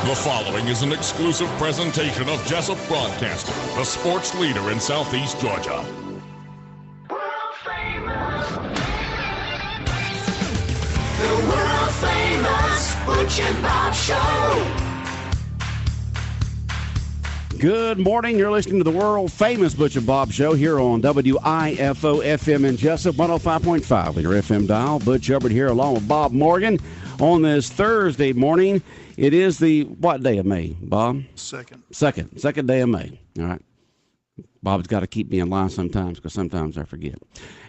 The following is an exclusive presentation of Jesup Broadcasting, the sports leader in Southeast Georgia. World famous. The world famous Butch and Bob Show. Good morning. You're listening to the world famous Butch and Bob Show here on WIFO FM in Jesup, 105.5 on your FM dial. Butch Hubbard here along with Bob Morgan on this Thursday morning. It is the, what day of May, Bob? Second day of May. All right. Bob's got to keep me in line sometimes because sometimes I forget.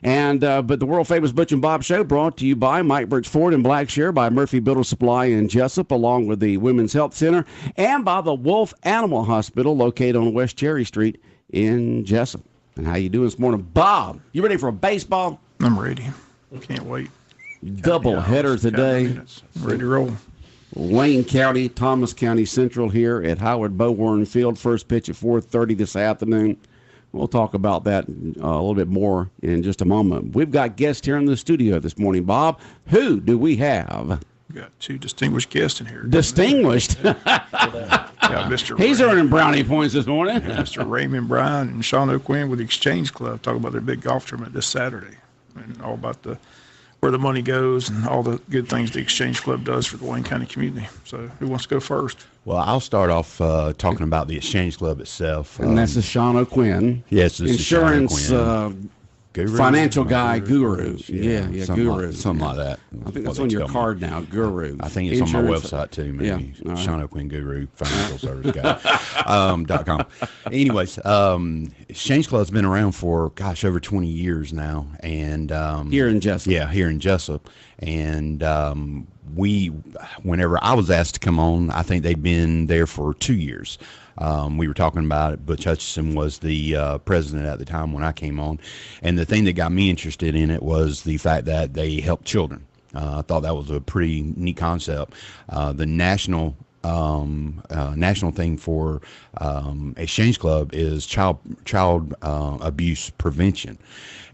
And but the world famous Butch and Bob Show brought to you by Mike Birch Ford in Blackshear, by Murphy Builder Supply in Jesup, along with the Women's Health Center, and by the Wolf Animal Hospital located on West Cherry Street in Jesup. And how you doing this morning, Bob? You ready for a baseball? I'm ready. Can't wait. Double header today. Ready to roll. Wayne County, Thomas County Central here at Howard Bohorn Field. First pitch at 4:30 this afternoon. We'll talk about that a little bit more in just a moment. We've got guests here in the studio this morning, Bob. Who do we have? We got two distinguished guests in here. Distinguished? Mr. He's earning brownie points this morning. Mr. Raymond Bryan and Sean O'Quinn with the Exchange Club talk about their big golf tournament this Saturday and all about where the money goes and all the good things the Exchange Club does for the Wayne County community. So who wants to go first? Well, I'll start off talking about the Exchange Club itself. And that's Sean O'Quinn. Yes, this insurance is Sean O'Quinn. Guru? Financial guy, guru. Yeah, Guru. Something like that. I think that's on your card now, Guru. I think it's insurance on my website too, maybe. Yeah. Right. Sean O'Quinn Guru, financial service guy. .com. Anyways, Exchange Club's been around for, over 20 years now. And here in Jesup. Yeah, here in Jesup. And whenever I was asked to come on, I think they'd been there for 2 years. We were talking about it. Butch Hutchison was the president at the time when I came on. And the thing that got me interested in it was the fact that they help children. I thought that was a pretty neat concept. The national thing for Exchange Club is child abuse prevention.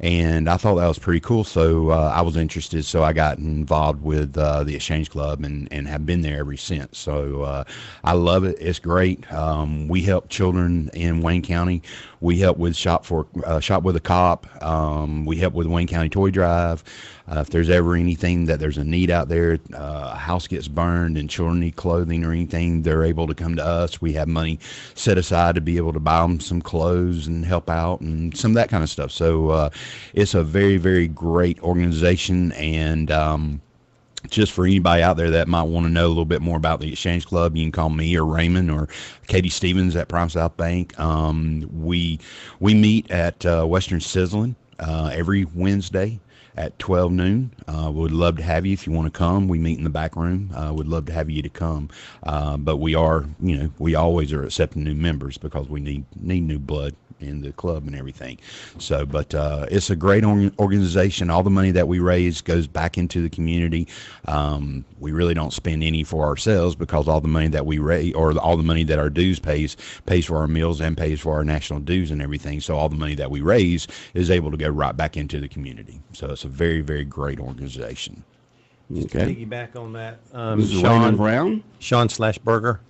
And I thought that was pretty cool, so I was interested, so I got involved with the Exchange Club and have been there ever since. So I love it. It's great. We help children in Wayne County. We help with Shop with a Cop. We help with Wayne County Toy Drive. If there's ever anything that there's a need out there, a house gets burned and children need clothing or anything, they're able to come to us. We have money set aside to be able to buy them some clothes and help out and some of that kind of stuff. So it's a very, very great organization. And just for anybody out there that might want to know a little bit more about the Exchange Club, you can call me or Raymond or Katie Stevens at Prime South Bank. We meet at Western Sizzling every Wednesday at 12 noon. Would love to have you if you want to come. We meet in the back room. Would love to have you to come. But we always are accepting new members because we need new blood in the club and everything. So, but it's a great organization. All the money that we raise goes back into the community. We really don't spend any for ourselves because all the money that we raise, or all the money that our dues pays for our meals and pays for our national dues and everything. So all the money that we raise is able to go right back into the community. So it's a very, very great organization. Just to piggyback on that, Sean Brown, Sean/Burger.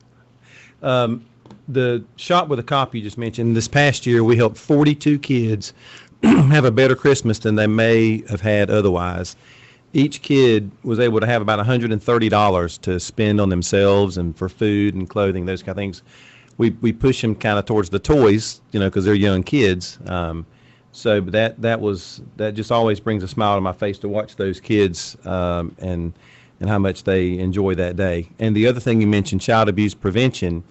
The Shop with a Cop you just mentioned, this past year we helped 42 kids have a better Christmas than they may have had otherwise. Each kid was able to have about $130 to spend on themselves and for food and clothing, those kind of things. We push them kind of towards the toys, because they're young kids. So that just always brings a smile to my face to watch those kids and how much they enjoy that day. And the other thing you mentioned, child abuse prevention.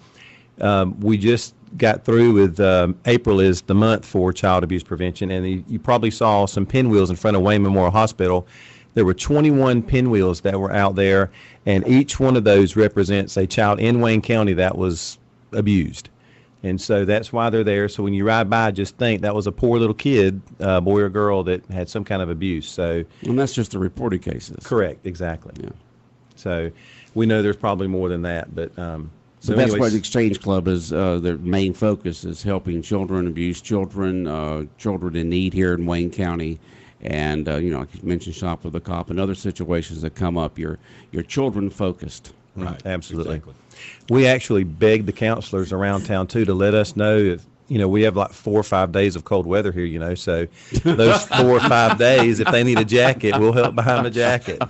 We just got through with April is the month for child abuse prevention, and you probably saw some pinwheels in front of Wayne Memorial Hospital. There were 21 pinwheels that were out there, and each one of those represents a child in Wayne County that was abused. And so that's why they're there. So when you ride by, just think that was a poor little kid, boy or girl, that had some kind of abuse. So, and that's just the reported cases. Correct, exactly. Yeah. So we know there's probably more than that, but so that's why the Exchange Club is their main focus is helping children, abused children, children in need here in Wayne County. And, like you mentioned, Shop with a Cop and other situations that come up, you're children focused. Right. Absolutely. Exactly. We actually begged the counselors around town too to let us know if, we have like 4 or 5 days of cold weather here, so those 4 or 5 days, if they need a jacket, we'll help buy them a jacket.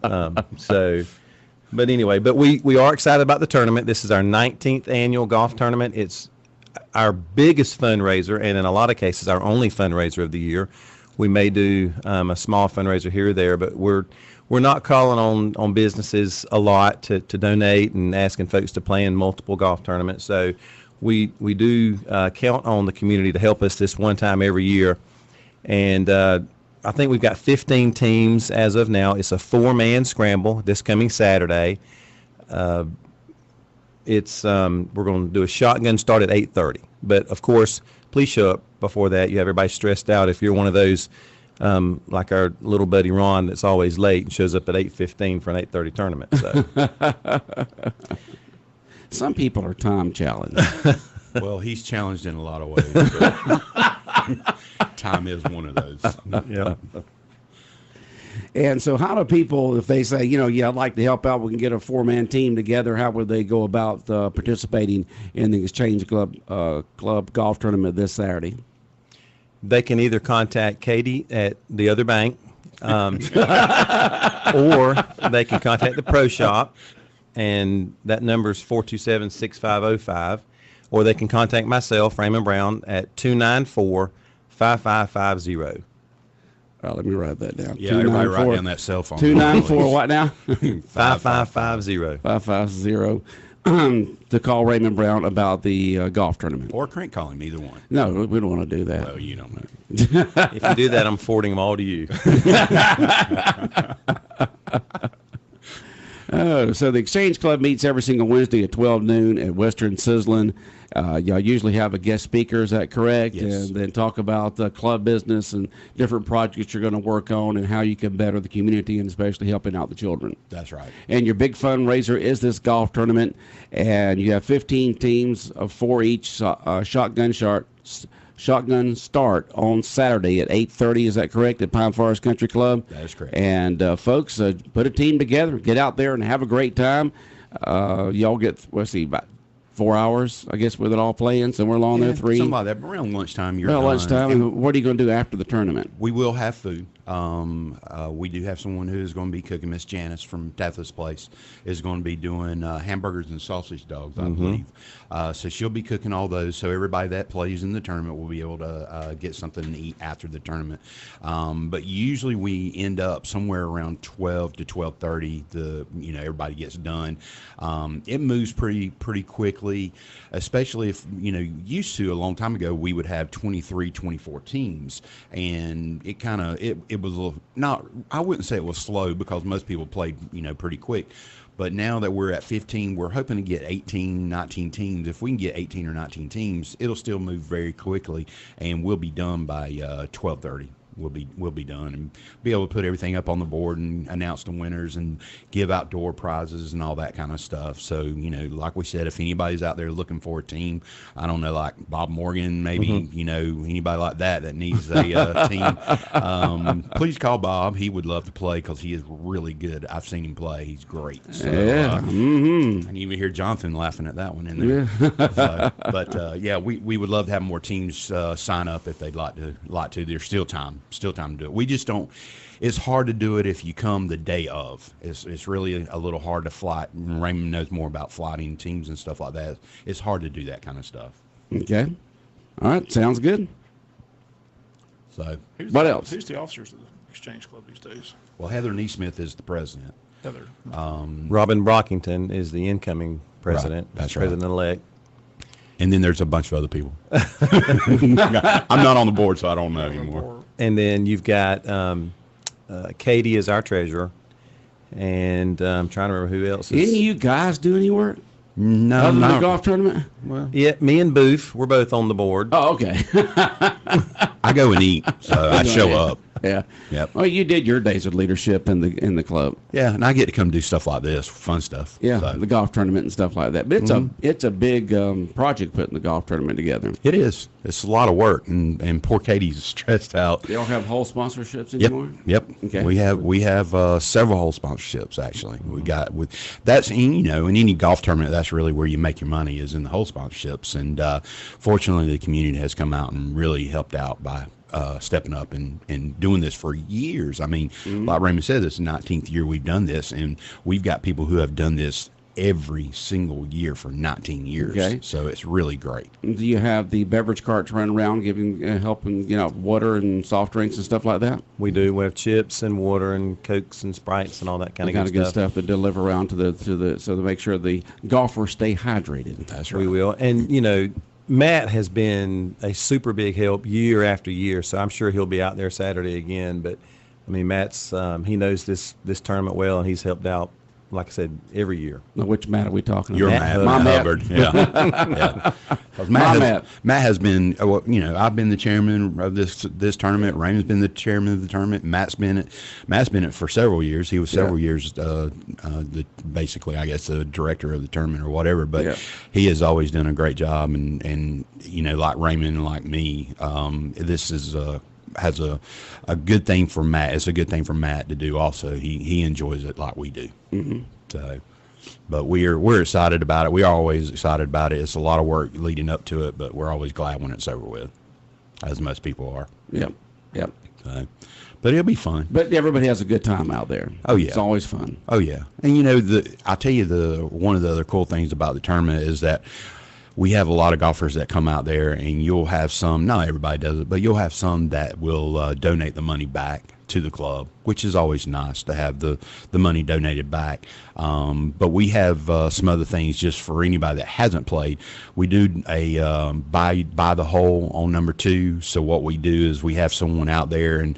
But anyway, we are excited about the tournament. This is our 19th annual golf tournament. It's our biggest fundraiser, and in a lot of cases, our only fundraiser of the year. We may do a small fundraiser here or there, but we're not calling on businesses a lot to donate and asking folks to play in multiple golf tournaments. So we do count on the community to help us this one time every year. And I think we've got 15 teams as of now. It's a 4-man scramble this coming Saturday. We're going to do a shotgun start at 8:30. But, of course, please show up before that. You have everybody stressed out if you're one of those like our little buddy Ron that's always late and shows up at 8:15 for an 8:30 tournament. So. Some people are time challenged. Well, he's challenged in a lot of ways. But time is one of those. Yeah. And so how do people, if they say, I'd like to help out, we can get a 4-man team together, how would they go about participating in the Exchange Club golf tournament this Saturday? They can either contact Katie at the other bank, or they can contact the Pro Shop, and that number is 427-6505, or they can contact myself, Raymond Brown, at 294-5550. Let me write that down. Yeah, everybody write down that cell phone. 294 what now? 5550. 550. To call Raymond Brown about the golf tournament. Or crank call him, either one. No, we don't want to do that. Well, you don't know. If you do that, I'm forwarding them all to you. So the Exchange Club meets every single Wednesday at 12 noon at Western Sizzlin. Y'all usually have a guest speaker, is that correct? Yes. And then talk about club business and different projects you're going to work on and how you can better the community and especially helping out the children. That's right. And your big fundraiser is this golf tournament, and you have 15 teams of 4 each shotgun start on Saturday at 8:30. Is that correct, at Pine Forest Country Club? That is correct. And folks, put a team together, get out there and have a great time. Y'all get, about 4 hours, I guess, with it all playing, somewhere along there, 3. Something like that. But around lunchtime, you're done. Lunchtime. And what are you going to do after the tournament? We will have food. We do have someone who is going to be cooking. Miss Janice from Tatha's Place is going to be doing hamburgers and sausage dogs, I believe. So she'll be cooking all those. So everybody that plays in the tournament will be able to get something to eat after the tournament. But usually we end up somewhere around 12 to 12:30. Everybody gets done. It moves pretty quickly, especially if used to a long time ago we would have 23, 24 teams, and it kind of it was a little, not, I wouldn't say it was slow because most people played pretty quick. But now that we're at 15, we're hoping to get 18, 19 teams. If we can get 18 or 19 teams, it'll still move very quickly, and we'll be done by 12:30. We'll be done and be able to put everything up on the board and announce the winners and give outdoor prizes and all that kind of stuff. So, like we said, if anybody's out there looking for a team, I don't know, like Bob Morgan, maybe, anybody like that needs a team, please call Bob. He would love to play because he is really good. I've seen him play. He's great. So, yeah. And you even hear Jonathan laughing at that one in there. Yeah. But we would love to have more teams sign up if they'd like to. There's still time to do it. We just don't, it's hard to do it if you come the day of. It's really a little hard to flight. Raymond knows more about flighting teams and stuff like that. It's hard to do that kind of stuff. Okay. All right. Sounds good. So what else? Who's the officers of the Exchange Club these days? Well, Heather Neesmith is the president. Heather. Robin Brockington is the incoming president. Right. That's right. President-elect. And then there's a bunch of other people. I'm not on the board, so I don't know anymore. And then you've got Katie is our treasurer, and I'm trying to remember who else. Didn't you guys do any work? No, other than the golf tournament? Well, yeah, me and Booth, we're both on the board. Oh, okay. I go and eat, so I show up. Yeah. Yep. Well, you did your days of leadership in the club. Yeah, and I get to come do stuff like this, fun stuff. Yeah, So, the golf tournament and stuff like that. But it's a big project putting the golf tournament together. it is. It's a lot of work, and poor Katie's stressed out. They don't have whole sponsorships Yep. anymore. Yep. Okay. We have several whole sponsorships actually. We got that's in any golf tournament, that's really where you make your money is in the whole sponsorships. And fortunately, the community has come out and really helped out by stepping up and doing this for years. I mean, like Raymond said, this is the 19th year we've done this, and we've got people who have done this every single year for 19 years. Okay. So it's really great. Do you have the beverage carts running around giving, helping, water and soft drinks and stuff like that? We do. We have chips and water and Cokes and Sprites and all that kind of Good stuff to deliver around to so to make sure the golfers stay hydrated. That's right. We will. And, Matt has been a super big help year after year, so I'm sure he'll be out there Saturday again. But, I mean, Matt's, he knows this tournament well, and he's helped out, like I said, every year. Now, which Matt are we talking Your about? Matt, My Matt. Hubbard. Yeah. 'Cause Matt has been, I've been the chairman of this tournament. Raymond's been the chairman of the tournament. Matt's been it for several years. He was several years, basically, I guess, the director of the tournament or whatever. But he has always done a great job. And like Raymond and like me, this is has a good thing for Matt. It's a good thing for Matt to do also. He enjoys it like we do. Mm-hmm. So, but we're excited about it. We're always excited about it. It's a lot of work leading up to it, but we're always glad when it's over with, as most people are. Yep. So, but it'll be fun. But everybody has a good time out there. Oh, yeah. It's always fun. Oh yeah. And I'll tell you one of the other cool things about the tournament is that we have a lot of golfers that come out there, and you'll have some, not everybody does it, but you'll have some that will donate the money back to the club, which is always nice to have the money donated back. But we have some other things just for anybody that hasn't played. We do a buy the hole on number 2. So what we do is we have someone out there, and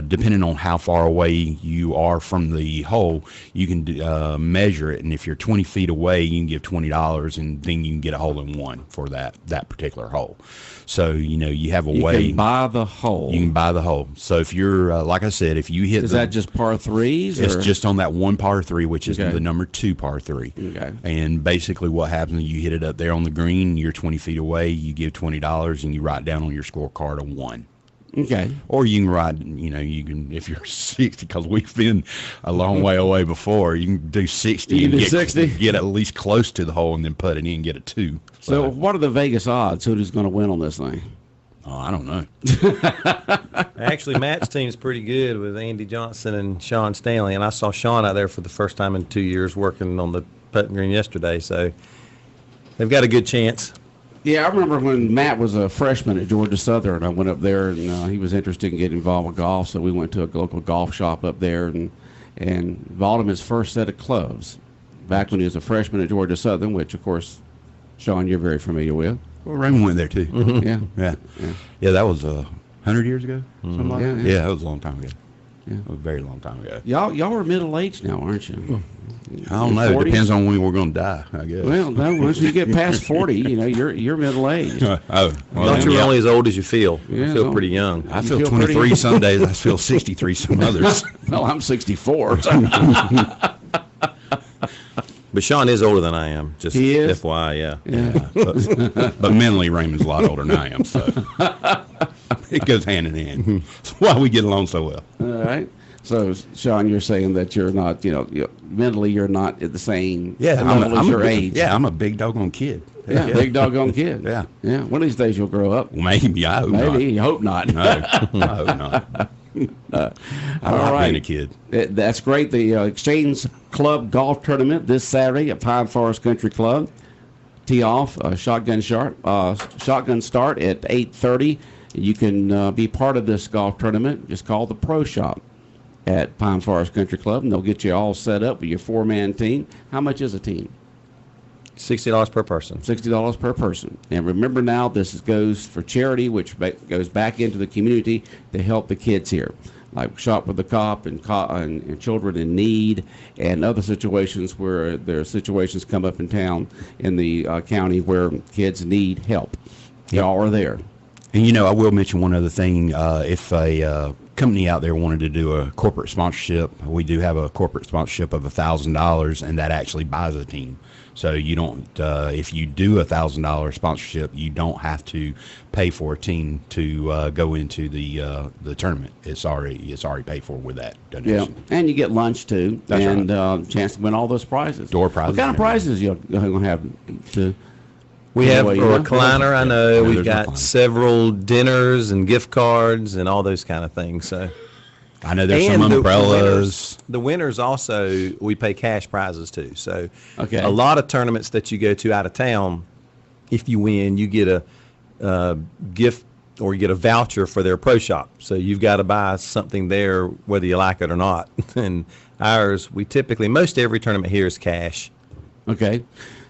depending on how far away you are from the hole, you can measure it. And if you're 20 feet away, you can give $20, and then you can get a hole in one for that particular hole. So, you have a way. You can buy the hole. You can buy the hole. So if you're, like I said, if you hit Is that just par 3s? It's just on that one par 3, which is the number 2 par 3. Okay. And basically what happens, you hit it up there on the green, you're 20 feet away, you give $20, and you write down on your scorecard a 1. Okay. Or you can ride, you can, if you're 60, because we've been a long way away before, you can do 60 You can and do 60? get at least close to the hole and then put it in and get a 2. So what are the Vegas odds? Who's going to win on this thing? Oh, I don't know. Actually, Matt's team's pretty good with Andy Johnson and Sean Stanley, and I saw Sean out there for the first time in 2 years working on the putting green yesterday, so they've got a good chance. Yeah, I remember when Matt was a freshman at Georgia Southern. I went up there, and he was interested in getting involved with golf, so we went to a local golf shop up there and bought him his first set of clubs back when he was a freshman at Georgia Southern, which, of course, Sean, you're very familiar with. Well, Raymond went there too. Yeah. Yeah, that was 100 years ago, something like that. Yeah. Yeah, that was a long time ago. Yeah. A very long time ago. Y'all are middle-aged now, aren't you? I don't know. 40s? It depends on when we're going to die, I guess. Well, no, once you get past 40, you're middle-aged. Oh, well, Don't you only as old as you feel? Yeah, You feel no. pretty young. I You feel feel 23 pretty- some days. I feel 63 some others. Well, I'm 64. But Sean is older than I am. Just He is? FYI, yeah. Yeah. But mentally, Raymond's a lot older than I am, so it goes hand in hand. That's why we get along so well. All right. So, Sean, you're saying that you're not, mentally you're not at the same level as your age. Yeah, I'm a big doggone kid. Yeah, big doggone kid. Yeah. Yeah. One of these days you'll grow up. Maybe. I hope Maybe. You hope not. not. No, I hope not. I like being a kid. That's great. The Exchange Club Golf Tournament this Saturday at Pine Forest Country Club. Tee off, shotgun start at 8:30. You can be part of this golf tournament. Just call the Pro Shop at Pine Forest Country Club, and they'll get you all set up with your 4-man team. How much is a team? $60 per person. $60 per person. And remember now, this goes for charity, which goes back into the community to help the kids here, like Shop with the Cop and children in need, and other situations where there are situations come up in town in the county where kids need help. Y'all are there. And I will mention one other thing. If a company out there wanted to do a corporate sponsorship. We do have a corporate sponsorship of $1,000, and that actually buys a team. So you don't, if you do $1,000 sponsorship, you don't have to pay for a team to go into the tournament. It's already paid for with that donation. Yeah, and you get lunch too, That's and chance to win all those prizes. Door prizes. What kind of prizes you going to have? We have a Well, you know. recliner. I know Yeah, we've there's got recliner. several dinners and gift cards and all those kind of things. So. I know there's And some the umbrellas. winners also, we pay cash prizes too. So Okay. a lot of tournaments that you go to out of town, if you win, you get a gift or you get a voucher for their pro shop. So you've got to buy something there whether you like it or not. And ours, we typically, most every tournament here is cash. Okay.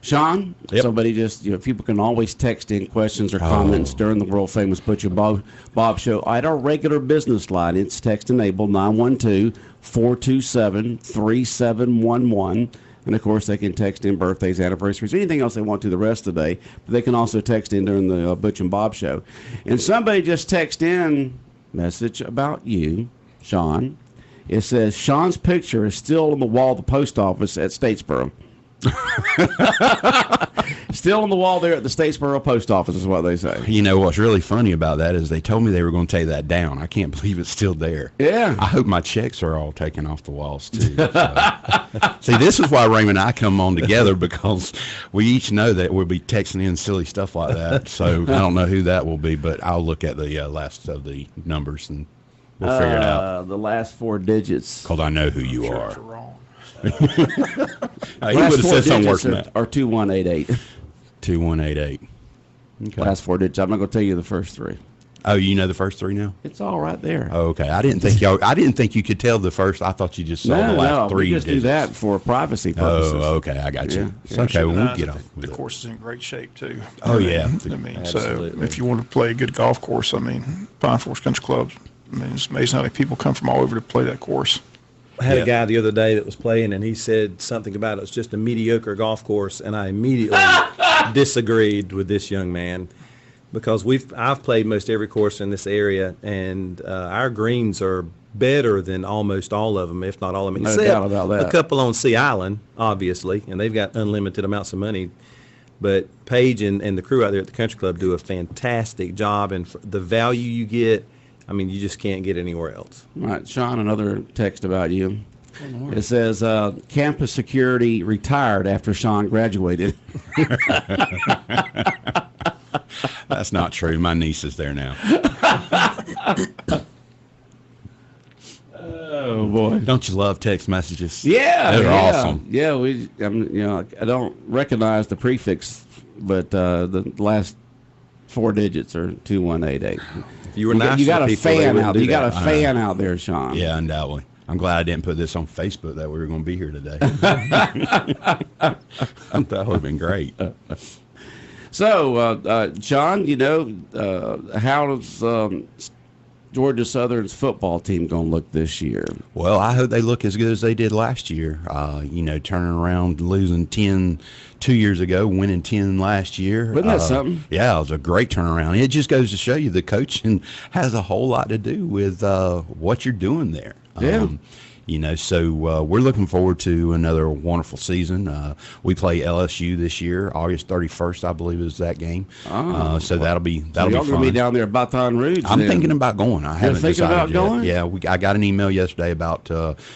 Sean, Yep. somebody just, people can always text in questions or comments during the world famous Butch and Bob Show. At our regular business line, it's text enabled 912-427-3711. And of course, they can text in birthdays, anniversaries, anything else they want to the rest of the day. But they can also text in during the Butch and Bob Show. And somebody just text in message about you, Sean. It says, Sean's picture is still on the wall of the post office at Statesboro. Still on the wall there at the Statesboro post office is what they say. You know what's really funny about that is they told me they were going to take that down. I can't believe it's still there. Yeah. I hope my checks are all taken off the walls too. So. See, this is why Raymond and I come on together, because we each know that we'll be texting in silly stuff like that. So I don't know who that will be, but I'll look at the last of the numbers and we'll figure it out. The last four digits. Because I know who you Sure, are. if you're wrong. He would Last have four said something worse digits than that. are 2188. 2188. Okay. Last four digits. I'm not going to tell you the first three. Oh, you know the first three now? It's all right there. Oh, okay. I didn't think you could tell the first. I thought you just saw the last three we just digits. do that for privacy purposes. Oh, okay. I got you. Yeah. It's okay. Well, we'll get The off with it. course is in great shape too. Oh, yeah. I mean, Absolutely. so if you want to play a good golf course, I mean, Pine Forest Country Club. I mean, it's amazing how many people come from all over to play that course. I had Yeah. a guy the other day that was playing, and he said something about it was just a mediocre golf course, and I immediately disagreed with this young man, because I've played most every course in this area, and our greens are better than almost all of them, if not all of them, No except doubt about that. a couple on Sea Island, obviously, and they've got unlimited amounts of money. But Paige and the crew out there at the country club do a fantastic job, and the value you get, I mean, you just can't get anywhere else. All right, Sean, another text about you. It says, campus security retired after Sean graduated. That's not true. My niece is there now. Oh, boy. Don't you love text messages? Yeah. They're yeah. awesome. Yeah, I don't recognize the prefix, but the last four digits are 2188. If you were nice You to got the a people, they fan wouldn't out. do You got a that. fan out there, Sean. Yeah, undoubtedly. I'm glad I didn't put this on Facebook that we were going to be here today. That would have been great. So, Sean, how's Georgia Southern's football team going to look this year? Well, I hope they look as good as they did last year. Turning around, losing 10 2 years ago, winning 10 last year. Wasn't that something? Yeah, it was a great turnaround. It just goes to show you the coaching has a whole lot to do with what you're doing there. Yeah. So we're looking forward to another wonderful season. We play LSU this year, August 31st, I believe is that game. So that'll be Y'all fun. going to be down there at Baton Rouge? I'm then? thinking about going. I haven't thinking decided about yet. going? Yeah, I got an email yesterday about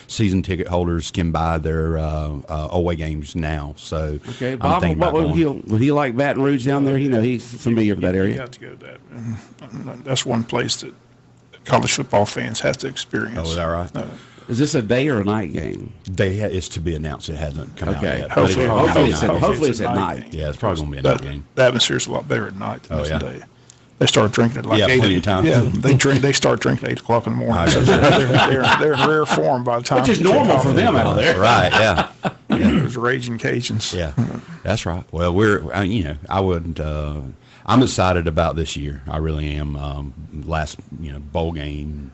season ticket holders can buy their away games now. So Okay, I'm Bob, thinking what about going. would he like Baton Rouge down there? He's familiar with that You area. have to go to that. And that's one place that college football fans have to experience. Oh, is that right? Is this a day or a night game? It's to be announced. It hasn't come out Okay. yet. Hopefully- But Hopefully it's it's a at night night. game. yeah, it's probably going to be a night The, game. the atmosphere's a lot better at night than Oh, it's yeah. today. They start drinking at like Yeah, 8. plenty of time. Yeah, they start drinking at 8 o'clock in the morning. So they're in rare form by the time. Which is normal for them out there. Right, yeah. There's raging Cajuns. Yeah, that's right. Well, I'm excited about this year. I really am. Last, bowl game,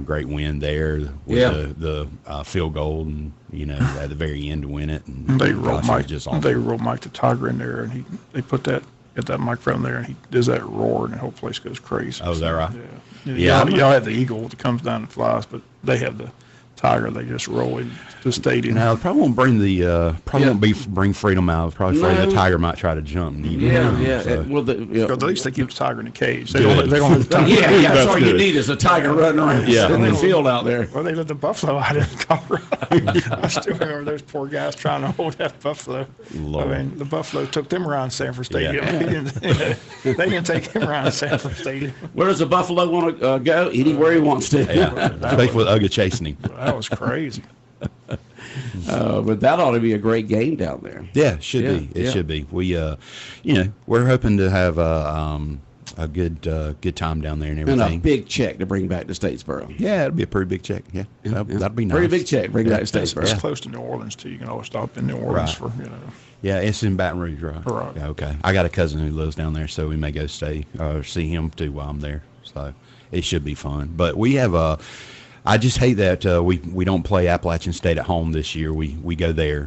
great win there with the field goal, and at the very end to win it. And They gosh, rolled it was Mike. just awesome. They rolled Mike the Tiger in there, and they put that got that microphone there, and he does that roar, and the whole place goes crazy. Oh, is that right? Yeah. Yeah. Y'all have the eagle that comes down and flies, but they have the tiger. They just roll into the stadium. Now, probably won't bring bring freedom out. Probably afraid the tiger might try to jump. And eat him, so. Well, at least they keep the tiger in a cage. They don't have the tiger. Yeah, that's all you good. need is a tiger running around in the field out there. Well, they let the buffalo out in Colorado. I still remember those poor guys trying to hold that buffalo. Lord. I mean, the buffalo took them around Sanford Stadium. Yeah. They didn't take him around Sanford Stadium. Where does the buffalo want to go? Anywhere he wants to. Yeah, especially with Uga chasing him. That was crazy. But that ought to be a great game down there. Yeah, it should be. It yeah. should be. We, we're hoping to have a good time down there and And everything. a big check to bring back to Statesboro. Yeah, it'll be a pretty big check. Yeah, that'd be nice. Pretty big check. Bring back to It's Statesboro. close to New Orleans, too. You can always stop in New Orleans for. Yeah, it's in Baton Rouge, right? Right. Yeah, okay. I got a cousin who lives down there, so we may go stay or see him too while I'm there. So it should be fun. But we have I just hate that we don't play Appalachian State at home this year. We go there,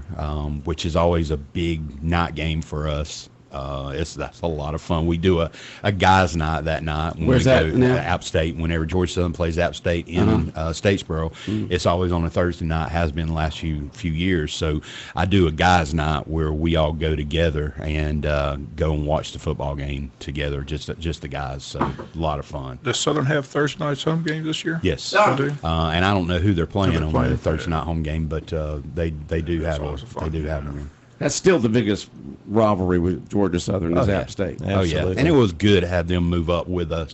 which is always a big night game for us. That's a lot of fun. We do a guys' night that night. When Where's we that go now? to App State. Whenever Georgia Southern plays App State in Statesboro, it's always on a Thursday night. Has been the last few years. So I do a guys' night where we all go together and go and watch the football game together. Just the guys. So a lot of fun. Does Southern have Thursday night's home games this year? Yes. They do? And I don't know who they're playing they're on playing the for Thursday night home game, but they do have always fun. them. That's still the biggest rivalry with Georgia Southern is App State. Oh yeah, Absolutely. and it was good to have them move up with us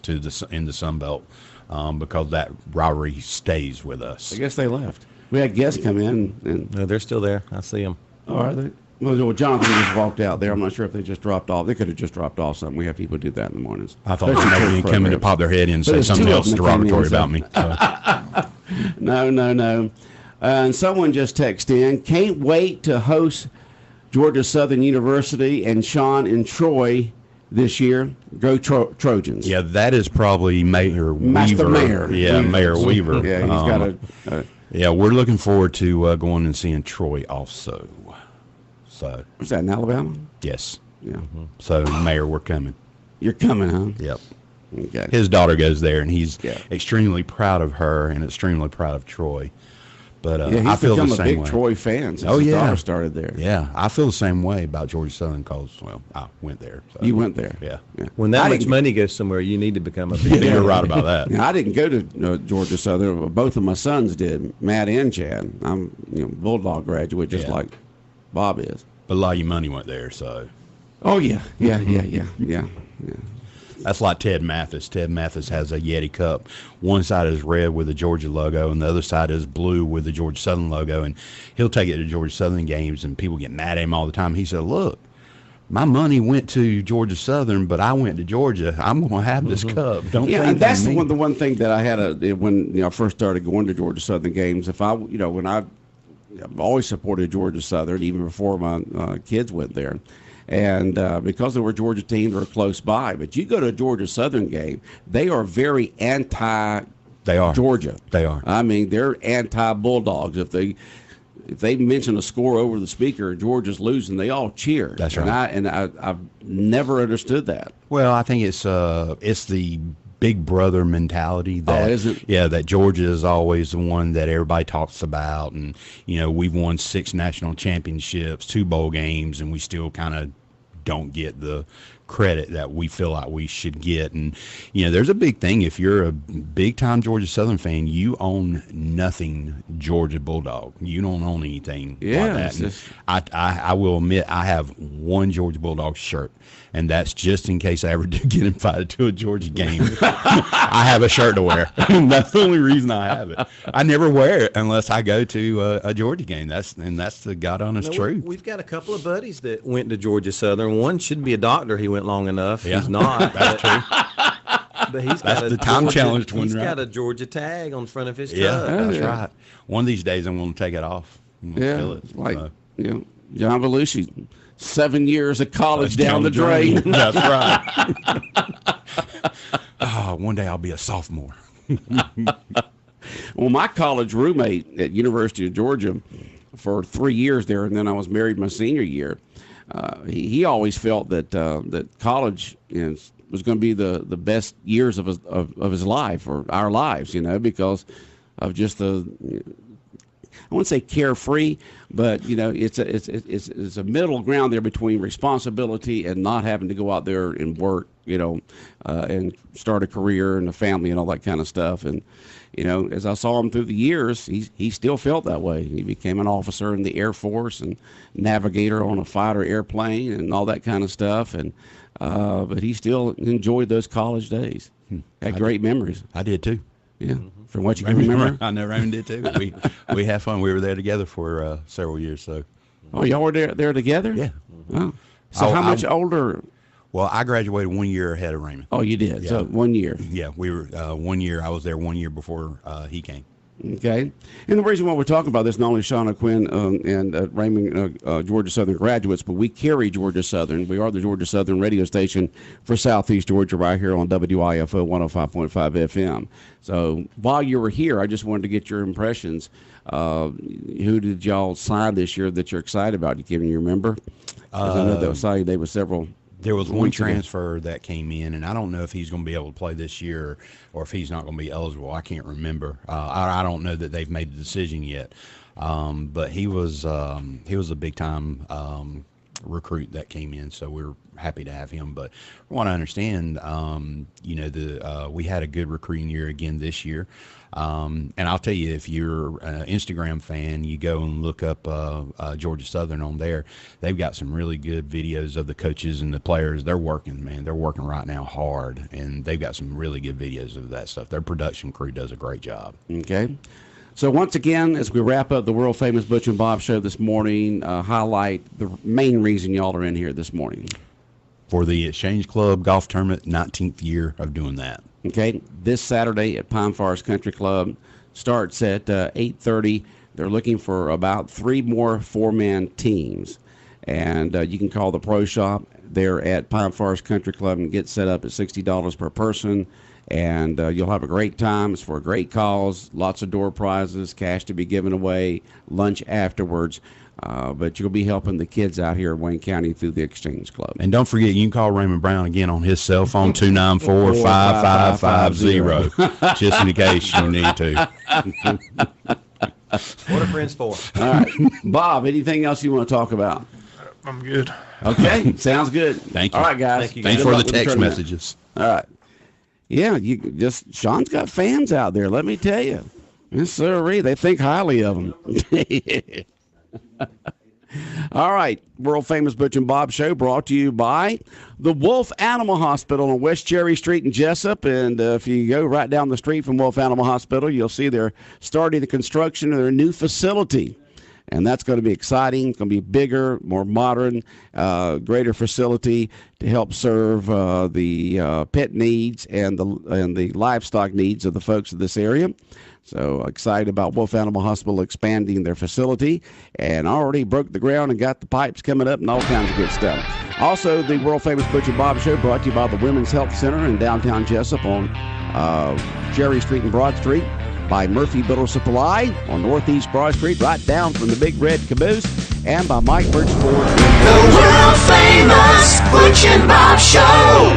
in the Sun Belt because that rivalry stays with us. I guess they left. We had guests come in and No, they're still there. I see them. are they? Well, Jonathan just walked out there. I'm not sure if they just dropped off. They could have just dropped off something. We have people do that in the mornings. I thought Especially somebody for would come in to programs. pop their head in and say there's something two of else them that came in, derogatory so- about me. So. No. And someone just texted in, can't wait to host Georgia Southern University and Sean and Troy this year. Go Trojans. Yeah, that is probably Mayor Master Weaver. Mayor. Yeah, Mayor Weaver. Yeah, he's got a Yeah, we're looking forward to going and seeing Troy also. So, was that in Alabama? yes. Yeah. So, Mayor, we're coming. You're coming, huh? Yep. Okay. His daughter goes there, and he's Yeah. extremely proud of her and extremely proud of Troy. But Yeah, he's I feel become the a same big way. Troy fan since Oh, his yeah. daughter started there. Yeah, I feel the same way about Georgia Southern because, well, I went there. So. You went there. Yeah. When that I much didn't- money goes somewhere, you need to become a big You're right about that. Now, I didn't go to Georgia Southern. Both of my sons did, Matt and Chad. I'm Bulldog graduate, just Yeah. like Bob is. But a lot of your money went there, so. Oh yeah. That's like Ted Mathis. Ted Mathis has a Yeti cup. One side is red with the Georgia logo, and the other side is blue with the Georgia Southern logo. And he'll take it to Georgia Southern games, and people get mad at him all the time. He said, "Look, my money went to Georgia Southern, but I went to Georgia. I'm going to have this cup. Don't Yeah, think and that's of me." the one thing that I had when I first started going to Georgia Southern games. If I when I've always supported Georgia Southern even before my kids went there. And because there were Georgia teams that were close by, but you go to a Georgia Southern game, they are very anti. They are. Georgia. They are. I mean, they're anti-Bulldogs. If they mention a score over the speaker, Georgia's losing, they all cheer. That's right. And I've never understood that. Well, I think it's the big brother mentality that is it? Yeah, that Georgia is always the one that everybody talks about, and we've won 6 national championships, 2 bowl games, and we still kind of don't get the credit that we feel like we should get. And there's a big thing. If you're a big time Georgia Southern fan, you own nothing Georgia Bulldog. You don't own anything Yeah, like that. it's And I will admit I have one Georgia Bulldog shirt, and that's just in case I ever do get invited to a Georgia game. I have a shirt to wear. That's the only reason I have it. I never wear it unless I go to a Georgia game. That's the God honest truth. We've got a couple of buddies that went to Georgia Southern. One should be a doctor. He went long enough. Yeah. He's not. That's true. But he's That's got the time-challenged one, He's right? got a Georgia tag on front of his Yeah, truck. that's yeah. right. One of these days I'm going to take it off. I'm gonna Yeah, feel it. like So, John Belushi, 7 years of college down the drain. That's right. Oh, one day I'll be a sophomore. Well, my college roommate at University of Georgia for 3 years there, and then I was married my senior year. he always felt that that college was going to be the best years of his life, or our lives, because of just the, I wouldn't say carefree, but it's a middle ground there between responsibility and not having to go out there and work, and start a career and a family and all that kind of stuff. And as I saw him through the years, he still felt that way. He became an officer in the Air Force and navigator on a fighter airplane and all that kind of stuff. And but he still enjoyed those college days. Had great memories. I did too. Yeah, from what you can remember. I know Raymond did too. We had fun. We were there together for several years. So. Oh, y'all were there together? Yeah. Oh. So how much older? Well, I graduated 1 year ahead of Raymond. Oh, you did? Yeah. So 1 year. Yeah, we were 1 year. I was there 1 year before he came. Okay. And the reason why we're talking about this, not only Sean O'Quinn and Raymond, Georgia Southern graduates, but we carry Georgia Southern. We are the Georgia Southern radio station for Southeast Georgia right here on WIFO 105.5 FM. So while you were here, I just wanted to get your impressions. Who did y'all sign this year that you're excited about? Can you remember? 'Cause I know they were signed. They were several. There was one transfer that came in, and I don't know if he's going to be able to play this year or if he's not going to be eligible. I can't remember. I don't know that they've made the decision yet. But he was a big time recruit that came in, so we're happy to have him. But from what I understand, we had a good recruiting year again this year. And I'll tell you, if you're an Instagram fan, you go and look up Georgia Southern on there. They've got some really good videos of the coaches and the players. They're working, man. They're working right now hard, and they've got some really good videos of that stuff. Their production crew does a great job. Okay. So once again, as we wrap up the world-famous Butch and Bob Show this morning, highlight the main reason y'all are in here this morning. For the Exchange Club Golf Tournament, 19th year of doing that. Okay, this Saturday at Pine Forest Country Club, starts at 8:30. They're looking for about 3 more 4-man teams. And you can call the pro shop there at Pine Forest Country Club and get set up at $60 per person. And you'll have a great time. It's for a great cause. Lots of door prizes, cash to be given away, lunch afterwards. But you'll be helping the kids out here in Wayne County through the Exchange Club. And don't forget, you can call Raymond Brown again on his cell phone, 294-5550, just in case you need to. What are friends for? All right. Bob, anything else you want to talk about? I'm good. Okay, sounds good. Thank you. All right, guys. Thank you, Thanks Good for luck the with text tournament. messages. All right. Yeah, Sean's got fans out there, let me tell you. Yes, sir. They think highly of him. All right, world famous Butch and Bob Show brought to you by the Wolf Animal Hospital on West Cherry Street in Jesup. And if you go right down the street from Wolf Animal Hospital, you'll see they're starting the construction of their new facility. And that's going to be exciting. It's going to be bigger, more modern, greater facility to help serve the pet needs and the livestock needs of the folks in this area. So excited about Wolf Animal Hospital expanding their facility, and already broke the ground and got the pipes coming up and all kinds of good stuff. Also, the world famous Butch and Bob Show brought to you by the Women's Health Center in downtown Jesup on Cherry Street and Broad Street, by Murphy Builder Supply on Northeast Broad Street, right down from the Big Red Caboose, and by Mike Birch Ford. The world famous Butch and Bob Show.